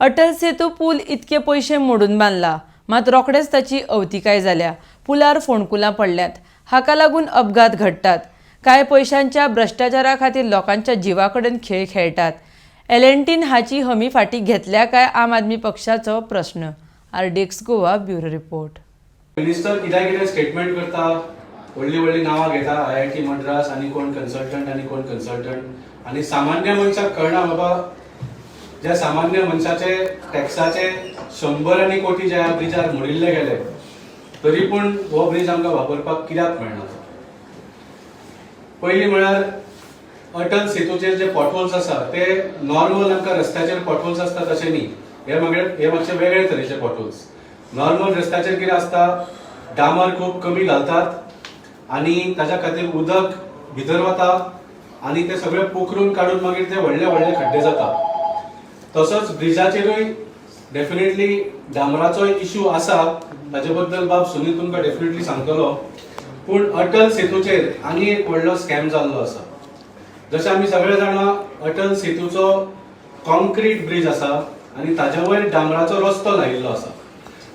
अटल सेतू पूल इतके पैसे मोडून बांधला, मात रोखडेच ताची अवतिकाय जाल्या. पुलार फोंडकुलां पडल्यात. हाका लागून अपघात घडटात. कांय पैशांच्या भ्रष्टाचारा खातीर लोकांच्या जिवा कडेन खेळ खेळटात. एल&टीन हाची हमी फाटी घेतल्या काय आम आदमी पक्षाचो प्रश्न. RDX Goa bureau report. Minister कितें स्टेटमेंट करता, व्हडली व्हडली नांवां घेता, IIT मद्रास आनी कोण कन्सल्टंट आनी सामान्य मनशाक कळना बाबा. ज्या सामान्य मनशाचे टॅक्साचे 100 कोटी ज्या ब्रिजार मोडिल्ले गेले, तरी पूण हो ब्रिज आमकां वापरपाक कित्याक मेळना. पयलीं म्हळ्यार अटल सेतूचेर जे पॉटहोल्स आसा ते नॉर्मल आमकां रस्त्याचेर पॉटहोल्स आसता तशें न्ही. हे मातशे वेगळे तरेचे पॉटहोल्स. नॉर्मल रस्त्याचेर कितें आसता, डामर खूब कमी घालतात आनी ताच्या खातीर उदक भितर वता आनी ते सगळे पोखरून काडून मागीर ते व्हडले व्हडले खड्डे जाता. तसोच ब्रिजाचेरूय डेफिनेटली डामराचो इश्यू आसा, ताचे बद्दल बाब सुनील तुमकां डेफिनेटली सांगतलो. पूण अटल सेतूचेर आनी एक व्हडलो स्कॅम जाल्लो आसा. जशें आमी सगळे जाणा, अटल सेतूचो कॉन्क्रीट ब्रिज आसा आनी ताच्या वयर डामराचो रस्तो लायिल्लो आसा.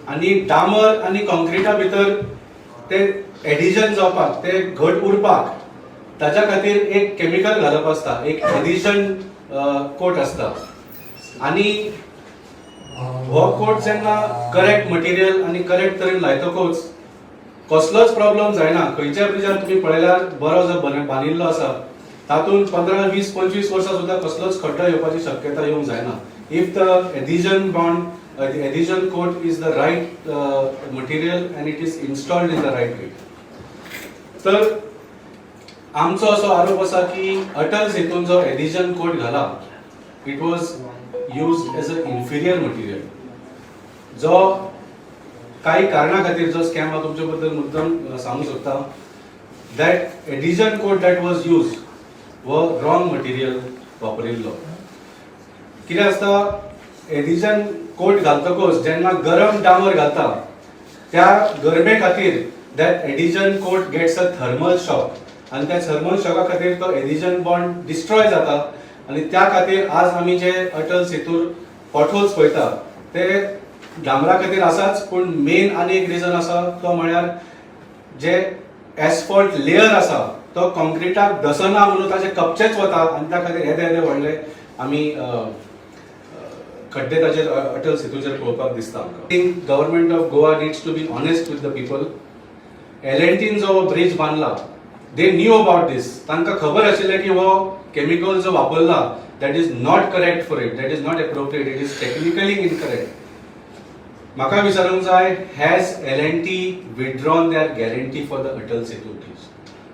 आनी डामर आनी कॉन्क्रिटा भितर ते एडिशन जावपाक, ते घट उरपाक ताच्या खातीर एक केमिकल घालप आसता, एक एडिशन कोट आसता. आनी हो कोट जेन्ना करेक्ट मटेरियल आनी करेक्ट तरेन लायतकूच कसलोच प्रॉब्लेम जायना. खंयच्या ब्रिजार तुमी पळयल्यार बरो जो बांदिल्लो आसा तातूंत 15, 20, 25 वर्सां सुद्दां कसलोच खड्डो येवपाची शक्यता येवंक जायना. If the adhesion coat is the right material and it is installed in the right way. तर आमचो असो आरोप आसा की अटल सेतून जो adhesion coat घाला, it was used as an inferior material. जो काही कारणा खातीर जो स्कॅम हा तुमचे बद्दल मुद्दम सांगू शकता. that adhesion coat that was used वो wrong material वापरिल्लो. कितें आसता, एडिशन कोट घालतकच जेन्ना गरम डामर घालता, त्या गरमे खातीर that addition coat gets a thermal shock आनी त्या थर्मल शॉका खातीर तो एडिशन बॉन्ड डिस्ट्रॉय जाता. आनी त्या खातीर आज आमी जे अटल सेतूर पॉटहोल्स पळयता ते डामरा खातीर आसाच, पूण मेन आनी एक रिजन आसा तो म्हळ्यार जे एस्फॉल्ट लेयर आसा तो कॉन्क्रिटाक दसना म्हणून ताचे कपचेच वता आनी त्या खातीर येदे येदे व्हडले आमी खड्डे ताचेर अटल सेतूचेर पळोवपाक दिसता आमकां. I think government of Goa needs to be honest with the people. एल&टीन जो ब्रिज बांदला, दे न्यू अबाउट दिस. तांकां खबर आशिल्लें की हो केमिकल जो वापरला that is not correct for it, that is not appropriate, it is technically incorrect. म्हाका विचारूंक जाय, has L and T withdrawn their guarantee for the Atal Setu bridge?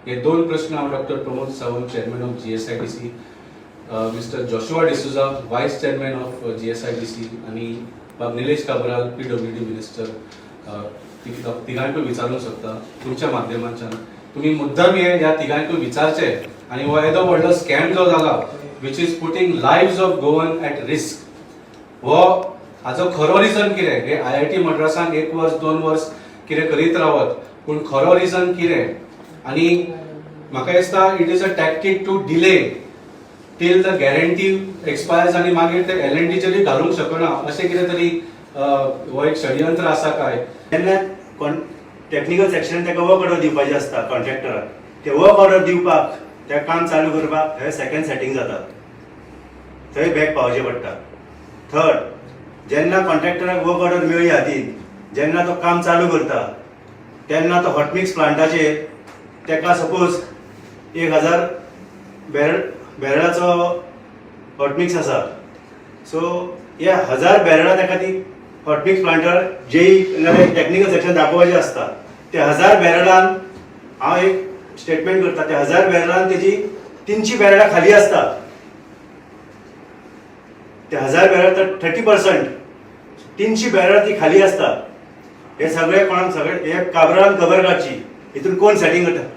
हे दोन प्रश्न हांव doctor Pramod Sawant, chairman of GSIDC, mister Joshua D'Souza, वायस चेअरमॅन ऑफ GSIDC आणि Nilesh Cabral, PWD minister, तिघांकूय विचारूंक शकता तुमच्या माध्यमांच्यान. तुम्ही मुद्दम ह्या तिघांकूय विचारचे आणि हो येदो व्हडलो स्कॅम जो जाला which is putting lives of Goan at risk, हो हाजो खरो रिजन कितें? हे IIT मद्रासान 1 वर्स 2 वर्स कितें करीत रावत, पूण खरो रिजन कितें? आणि म्हाका दिसता it is a tactic to delay till the guarantee expires आनी मागीर ते एल&टीचेरूय घालूंक शकना अशें कितें तरी हो एक षडयंत्र आसा काय? तेन्ना टेक्निकल सेक्शन ताका वर्क ऑर्डर दिवपाची आसता कॉन्ट्रॅक्टराक. ते वर्क ऑर्डर दिवपाक, ते काम चालू करपाक थंय सेकंड सेटिंग जाता, थंय बॅक पावचें पडटा. थर्ड, जेन्ना कॉन्ट्रॅक्टराक वर्क ऑर्डर मेळ्ळी हातीन, जेन्ना तो काम चालू करता तेन्ना तो हॉटमिक्स प्लांटाचेर तेका सपोज 1000 बॅरलाचो हॉटमिक्स आसा. सो ह्या 1000 बॅरला ताका ती हॉटमिक्स प्लांटार टेक्निकल सेक्शन दाखोवपाचें आसता. ते 1000 बॅरलान हांव एक स्टेटमेंट करता, त्या 1000 बॅरलान तेजी 300 बॅरला खाली आसता. त्या 1000 बॅरल 30%, 300 बॅरल ती खाली आसता. हे सगळे कोणाक सगळे हे काबरान खबर काडची, हितून कोण सेटिंग करता?